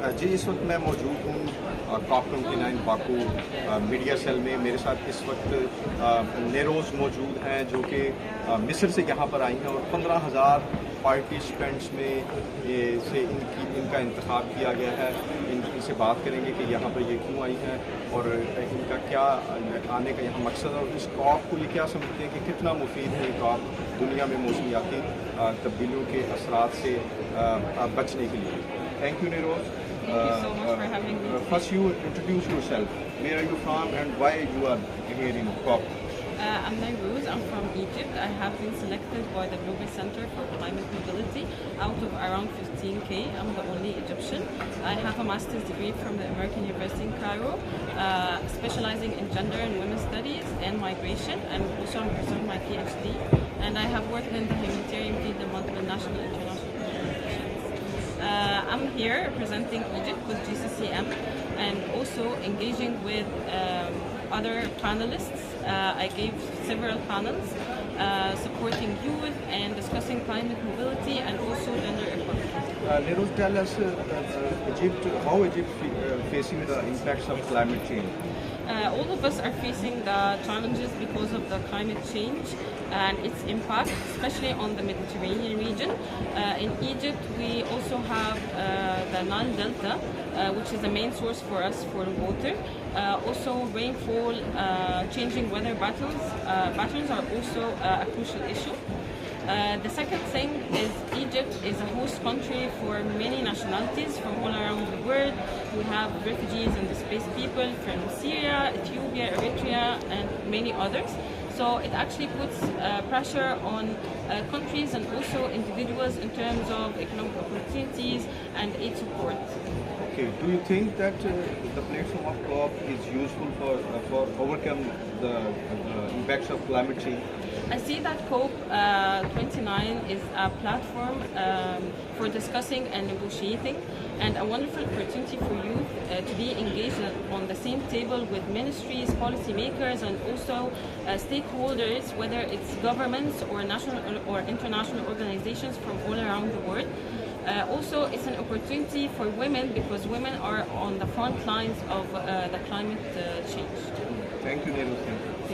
जी इस वक्त मैं मौजूद हूँ COP29 बाकू मीडिया सेल में। मेरे साथ इस वक्त नेरोज मौजूद हैं जो कि मिस्र से यहाँ पर आई हैं और 15,000 पार्टिसिपेंट्स में इनका इंतखाब किया गया है। इनसे बात करेंगे कि यहाँ पर ये क्यों आई हैं और इनका क्या आने का यहाँ मकसद है और इस कॉप को ये क्या समझते हैं कि कितना मुफीद है ये कॉप दुनिया में मौसमियाती तब्दीलियों के असरात से बचने के लिए। Thank you Nayrose. Thank you so much for having me. First, you introduce yourself. Where are you from and why you are here in COP? I'm Nayrose. I'm from Egypt. I have been selected by the Global Center for Climate Mobility out of around 15K. I'm the only Egyptian. I have a master's degree from the American University in Cairo, specializing in gender and women's studies and migration, and also I'm pursuing my PhD. And I have worked in the humanitarian field in multiple national and international organizations. I'm here representing Egypt with GCCM and also engaging with other panelists. I gave several panels supporting youth and discussing climate mobility and also gender equality. Nayrose, tell us how Egypt facing the impacts of climate change. All of us are facing the challenges because of the climate change and its impact, especially on the Mediterranean region. In Egypt, we also have the Nile Delta, which is the main source for us for water. Also, rainfall, changing weather patterns are also a crucial issue. The second thing is Egypt is a host country for many nationalities from all around the world. We have refugees and displaced people from Syria, Ethiopia, Eritrea, and many others. So it actually puts pressure on countries and also individuals in terms of economic opportunities and aid support. Okay, do you think that the platform of COP is useful for overcome the impacts of climate change? I see that COP29 is a platform for discussing and negotiating, and a wonderful opportunity for youth to be engaged on the same table with ministries, policymakers, and also stakeholders, whether it's governments or national or international organizations from all around the world. Also, it's an opportunity for women because women are on the front lines of the climate change. Thank you, Nayrose.